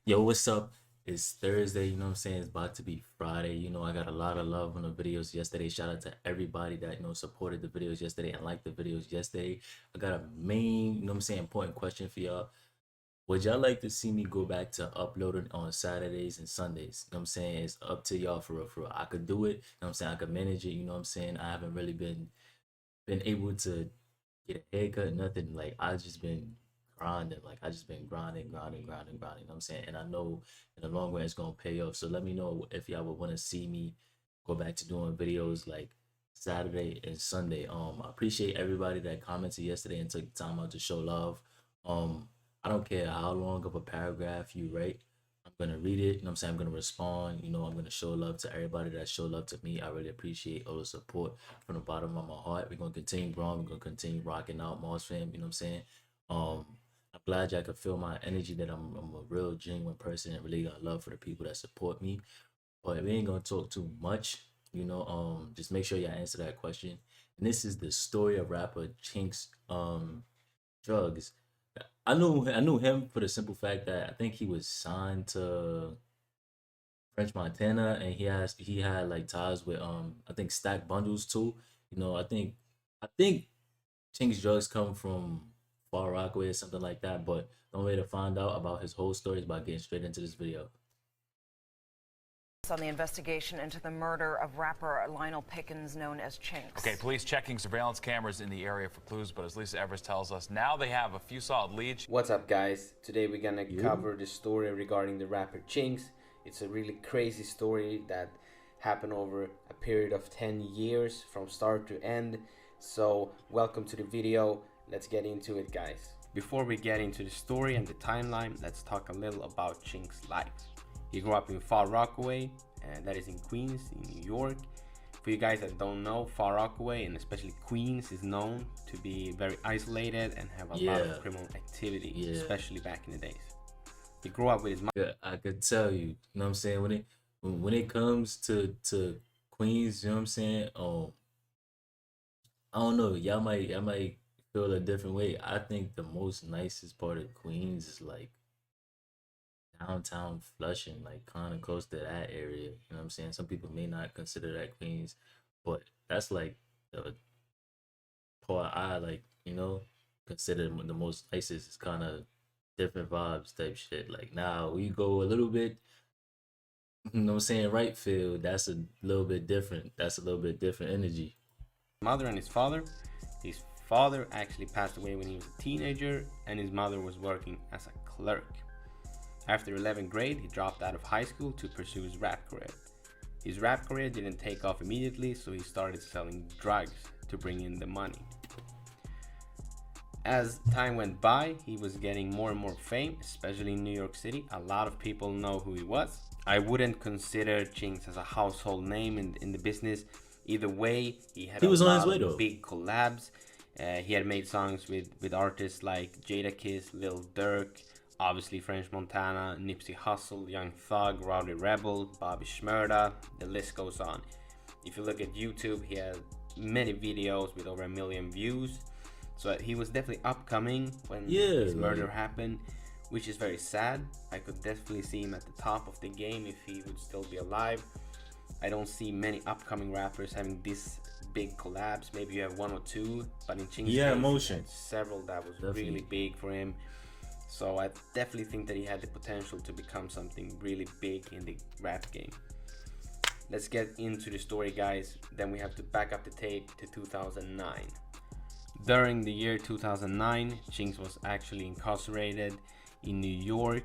Yo, what's up? It's Thursday, you know what I'm saying? It's about to be Friday. I got a lot of love on the videos yesterday. Shout out to everybody that, supported the videos yesterday and liked the videos yesterday. I got a main, I'm saying, important question for y'all. Would y'all like to see me go back to uploading on Saturdays and Sundays? You know what I'm saying? It's up to y'all for real, for real. I could do it. You know what I'm saying? I could manage it. You know what I'm saying? I haven't really been able to get a haircut, nothing. Like I just been grinding. Like I just been grinding. You know what I'm saying? And I know in the long run it's gonna pay off. So let me know if y'all would want to see me go back to doing videos like Saturday and Sunday. I appreciate everybody that commented yesterday and took the time out to show love. I don't care how long of a paragraph you write. I'm gonna read it, you know what I'm saying? I'm gonna respond, I'm gonna show love to everybody that show love to me. I really appreciate all the support from the bottom of my heart. We're gonna continue growing, we're gonna continue rocking out Moss fam, you know what I'm saying? Um, I'm glad y'all could feel my energy that I'm a real genuine person and really got love for the people that support me. But we ain't gonna talk too much, just make sure y'all answer that question. And this is the story of rapper Chinx Drugz. I knew him for the simple fact that I think he was signed to French Montana, and he had like ties with I think Stack Bundles too. I think Chinx Drugs come from Far Rockaway or something like that. But the only way to find out about his whole story is by getting straight into this video. On the investigation into the murder of rapper Lionel Pickens, known as Chinx. Okay, police checking surveillance cameras in the area for clues, but as Lisa Evers tells us, now they have a few solid leads. What's up, guys? Today we're gonna cover the story regarding the rapper Chinx. It's a really crazy story that happened over a period of 10 years from start to end. So welcome to the video. Let's get into it, guys. Before we get into the story and the timeline, let's talk a little about Chinx's life. He grew up in Far Rockaway, and that is in Queens, in New York. For you guys that don't know, Far Rockaway and especially Queens is known to be very isolated and have a lot of criminal activity, especially back in the days. He grew up with his mom. Yeah, I could tell you, you know what I'm saying, when it comes to Queens, you know what I'm saying? I don't know, y'all might feel a different way. I think the most nicest part of Queens is like downtown Flushing, like kind of close to that area. You know what I'm saying? Some people may not consider that Queens, but that's like the part I like, consider the most nicest. It's kind of different vibes type shit. Like now we go a little bit, you know what I'm saying, right field, that's a little bit different. That's a little bit different energy. Mother and his father. His father actually passed away when he was a teenager, and his mother was working as a clerk. After 11th grade, he dropped out of high school to pursue his rap career. His rap career didn't take off immediately, so he started selling drugs to bring in the money. As time went by, he was getting more and more fame, especially in New York City. A lot of people know who he was. I wouldn't consider Chinx as a household name in the business. Either way, he was a on his lot way of though. big collabs. He had made songs with artists like Jadakiss, Lil Durk, obviously French Montana, Nipsey Hussle, Young Thug, Rowdy Rebel, Bobby Shmurda, the list goes on. If you look at YouTube, he has many videos with over 1 million views. So he was definitely upcoming when his murder happened, which is very sad. I could definitely see him at the top of the game if he would still be alive. I don't see many upcoming rappers having this big collabs. Maybe you have one or two, but in Chinx's case, Emotion. several that was really big for him. So I definitely think that he had the potential to become something really big in the rap game. Let's get into the story, guys. Then we have to back up the tape to 2009. During the year 2009, Chinx was actually incarcerated in New York.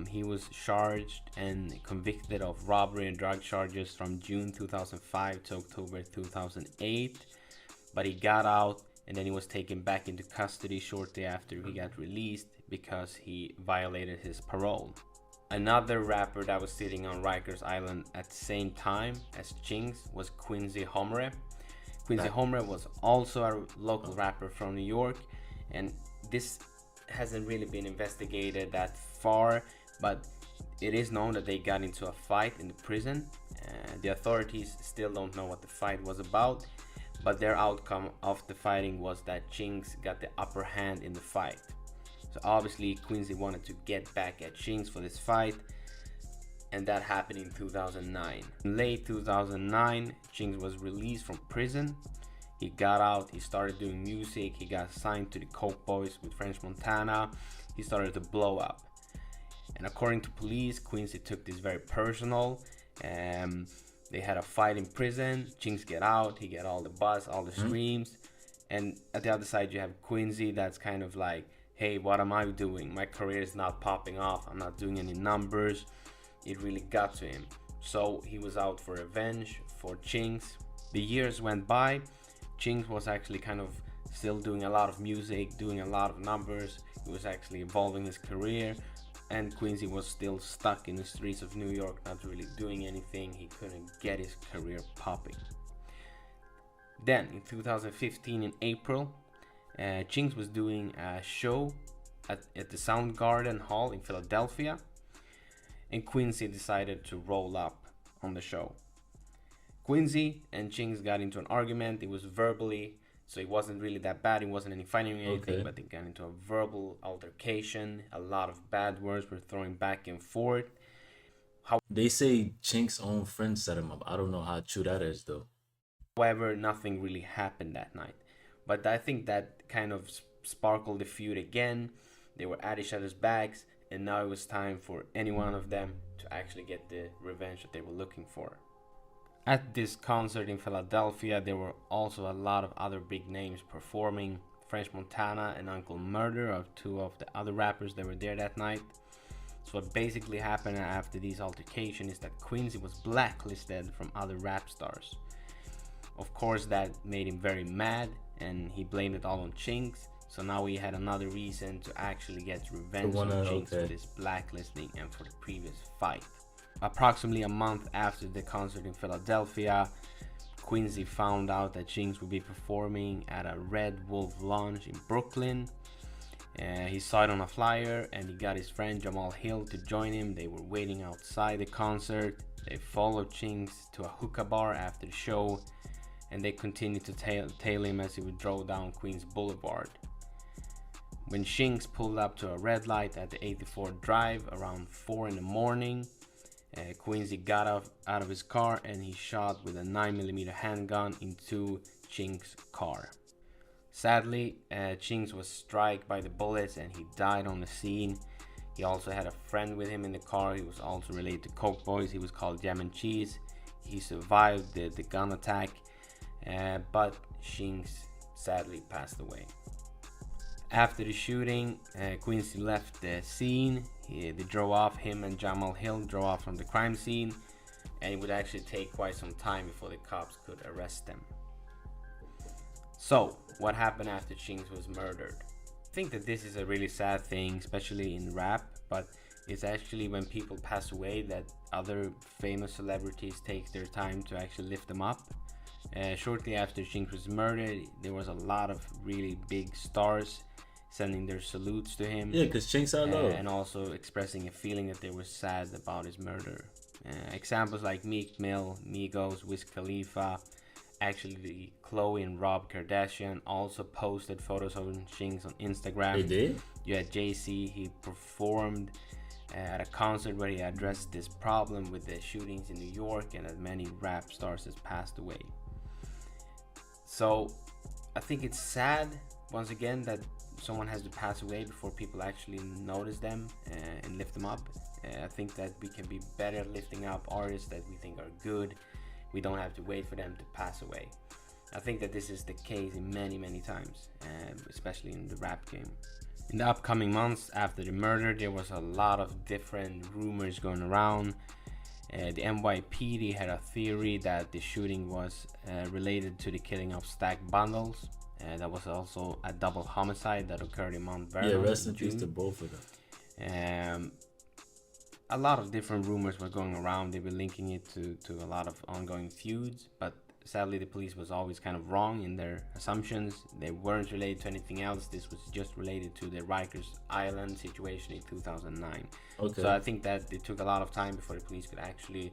He was charged and convicted of robbery and drug charges from June 2005 to October 2008. But he got out, and then he was taken back into custody shortly after he got released because he violated his parole. Another rapper that was sitting on Rikers Island at the same time as Chinx was Quincy Homre. Quincy Homre was also a local rapper from New York, and this hasn't really been investigated that far, but it is known that they got into a fight in the prison. The authorities still don't know what the fight was about, but their outcome of the fighting was that Chinx got the upper hand in the fight. So obviously Quincy wanted to get back at Chinx for this fight, and that happened in 2009. In late 2009, Chinx was released from prison. He got out, he started doing music, he got signed to the Coke Boys with French Montana. He started to blow up. And according to police, Quincy took this very personal. They had a fight in prison. Chinx get out, he get all the buzz, all the screams. And at the other side you have Quincy that's kind of like, hey, what am I doing? My career is not popping off, I'm not doing any numbers. It really got to him. So he was out for revenge for Chinx. The years went by. Chinx was actually kind of still doing a lot of music, doing a lot of numbers. He was actually evolving his career, and Quincy was still stuck in the streets of New York, not really doing anything. He couldn't get his career popping. Then in 2015 in April, Chinx was doing a show at the Soundgarden Hall in Philadelphia, and Quincy decided to roll up on the show. Quincy and Chinx got into an argument. It was verbally, so it wasn't really that bad. It wasn't any fighting or anything, but they got into a verbal altercation. A lot of bad words were thrown back and forth. They say Chinx's own friend set him up. I don't know how true that is though. However, nothing really happened that night. But I think that kind of sparkled the feud again. They were at each other's backs, and now it was time for any one of them to actually get the revenge that they were looking for. At this concert in Philadelphia, there were also a lot of other big names performing. French Montana and Uncle Murder are two of the other rappers that were there that night. So what basically happened after these altercations is that Quincy was blacklisted from other rap stars. Of course, that made him very mad, and he blamed it all on Chinx. So now we had another reason to actually get revenge on Chinx for this blacklisting and for the previous fight. Approximately a month after the concert in Philadelphia, Quincy found out that Chinx would be performing at a Red Wolf Lounge in Brooklyn. He saw it on a flyer, and he got his friend Jamal Hill to join him. They were waiting outside the concert. They followed Chinx to a hookah bar after the show, and they continued to tail him as he would drove down Queens Boulevard. When Chinx pulled up to a red light at the 84 Drive around 4 in the morning, Quincy got out of his car, and he shot with a 9mm handgun into Chinx's car. Sadly, Chinx was struck by the bullets and he died on the scene. He also had a friend with him in the car. He was also related to Coke Boys. He was called Jam and Cheese. He survived the gun attack, but Chinx sadly passed away. After the shooting, Quincy left the scene. They drove off, him and Jamal Hill drove off from the crime scene, and it would actually take quite some time before the cops could arrest them. So, what happened after Chinx was murdered? I think that this is a really sad thing, especially in rap, but it's actually when people pass away that other famous celebrities take their time to actually lift them up. Shortly after Chinx was murdered, there was a lot of really big stars sending their salutes to him. Yeah, because Chinx I love. And also expressing a feeling that they were sad about his murder. Examples like Meek Mill, Migos, Wiz Khalifa, actually Khloe and Rob Kardashian also posted photos of Chinx on Instagram. They did? You had Jay-Z, he performed at a concert where he addressed this problem with the shootings in New York, and that many rap stars has passed away. So I think it's sad once again that someone has to pass away before people actually notice them and lift them up. I think that we can be better at lifting up artists that we think are good. We don't have to wait for them to pass away. I think that this is the case in many times, especially in the rap game. In the upcoming months after the murder, there was a lot of different rumors going around. The NYPD had a theory that the shooting was related to the killing of Stack Bundles. That was also a double homicide that occurred in Mount Vernon. Yeah, rest in peace to both of them. A lot of different rumors were going around. They were linking it to a lot of ongoing feuds, but sadly the police was always kind of wrong in their assumptions. They weren't related to anything else. This was just related to the Rikers Island situation in 2009. Okay. So I think that it took a lot of time before the police could actually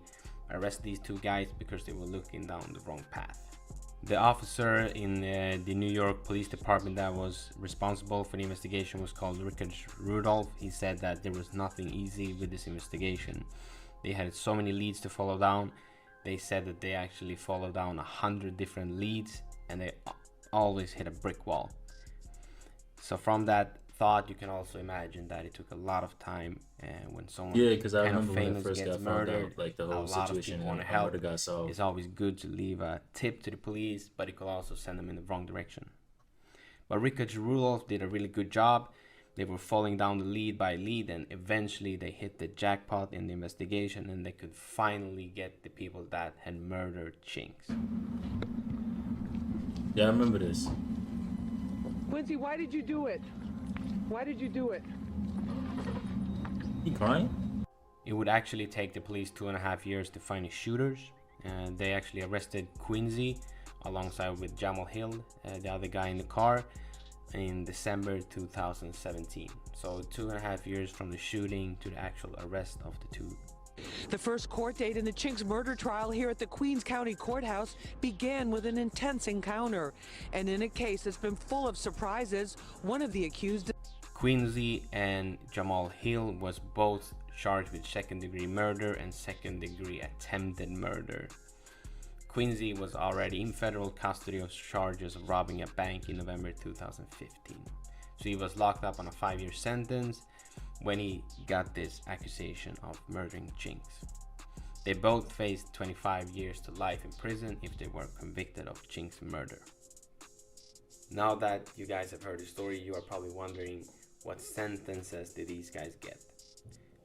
arrest these two guys because they were looking down the wrong path. The officer in the New York Police Department that was responsible for the investigation was called Richard Rudolph. He said that there was nothing easy with this investigation. They had so many leads to follow down. They said that they actually followed down 100 different leads and they always hit a brick wall. So from that thought, you can also imagine that it took a lot of time. And when someone because I kind of remember when I famous first gets got found murdered, out, like the a whole lot of situation people want and to how help. murder got solved. It's always good to leave a tip to the police, but it could also send them in the wrong direction. But Richard Rudolph did a really good job. They were falling down the lead by lead, and eventually they hit the jackpot in the investigation, and they could finally get the people that had murdered Chinx. Yeah, I remember this. Quincy, why did you do it? Why did you do it? He crying? It would actually take the police 2.5 years to find the shooters, and they actually arrested Quincy alongside with Jamal Hill, the other guy in the car, in December 2017. So 2.5 years from the shooting to the actual arrest of the two. The first court date in the Chinx murder trial here at the Queens County Courthouse began with an intense encounter. And in a case that's been full of surprises, one of the accused... Quincy and Jamal Hill was both charged with second-degree murder and second-degree attempted murder. Quincy was already in federal custody of charges of robbing a bank in November 2015. So he was locked up on a 5-year sentence when he got this accusation of murdering Chinx. They both faced 25 years to life in prison if they were convicted of Chinx murder. Now that you guys have heard the story, you are probably wondering, what sentences did these guys get?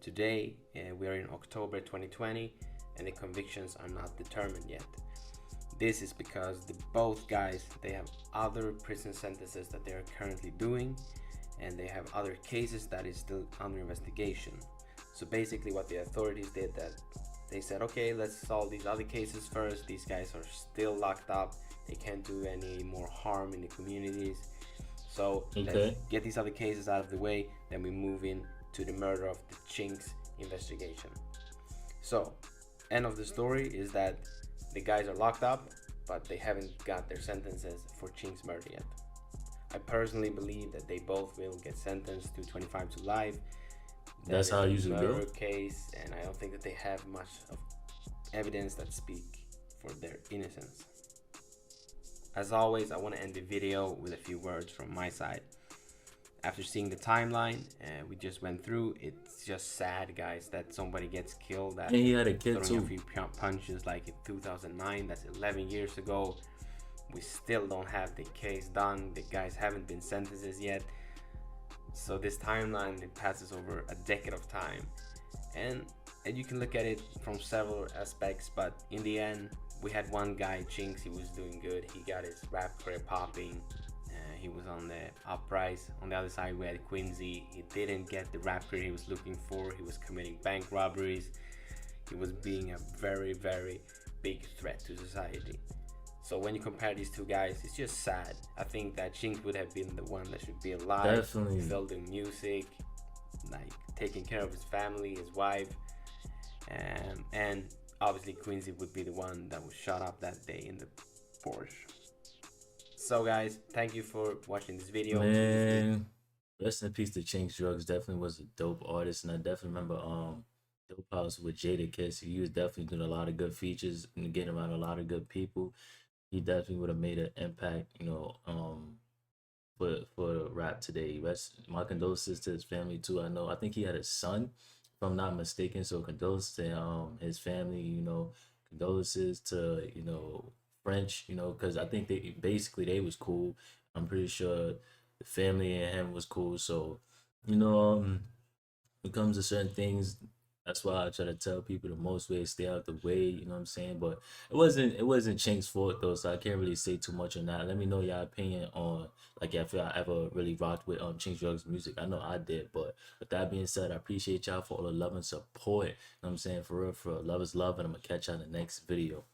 Today, we are in October 2020, and the convictions are not determined yet. This is because both guys, they have other prison sentences that they are currently doing, and they have other cases that is still under investigation. So basically what the authorities did, that they said, okay, let's solve these other cases first. These guys are still locked up. They can't do any more harm in the communities. So let's get these other cases out of the way, then we move in to the murder of the Chinx investigation. So, end of the story is that the guys are locked up, but they haven't got their sentences for Chinx murder yet. I personally believe that they both will get sentenced to 25 to life. That's how I usually murder go. Case, and I don't think that they have much of evidence that speak for their innocence. As always, I want to end the video with a few words from my side. After seeing the timeline we just went through, it's just sad, guys, that somebody gets killed. That And he had a kid throwing too. a few punches like in 2009. That's 11 years ago. We still don't have the case done. The guys haven't been sentenced yet. So this timeline, it passes over a decade of time, and you can look at it from several aspects. But in the end, we had one guy, Chinx. He was doing good. He got his rap career popping. He was on the uprise. On the other side, we had Quincy. He didn't get the rap career he was looking for. He was committing bank robberies. He was being a very, very big threat to society. So when you compare these two guys, it's just sad. I think that Chinx would have been the one that should be alive, Definitely. building music, like taking care of his family, his wife, and obviously Quincy would be the one that was shot up that day in the Porsche. So guys, thank you for watching this video. Man, rest in peace to Chinx. Drugz definitely was a dope artist, and I definitely remember Dope House with Jada Kiss. He was definitely doing a lot of good features and getting around a lot of good people. He definitely would have made an impact, you know, for rap today. My condolences to his family too. I think he had a son, if I'm not mistaken. So condolences to his family, you know, condolences to, you know, French, you know, because I think they was cool. I'm pretty sure the family and him was cool. So, you know, when it comes to certain things, that's why I try to tell people the most way is stay out the way, you know what I'm saying? But it wasn't Chinx's fault though, so I can't really say too much on that. Let me know your opinion on, like, if I ever really rocked with Chinx Drugz music. I know I did, but with that being said, I appreciate y'all for all the love and support. You know what I'm saying? For real, love is love, and I'm gonna catch y'all in the next video.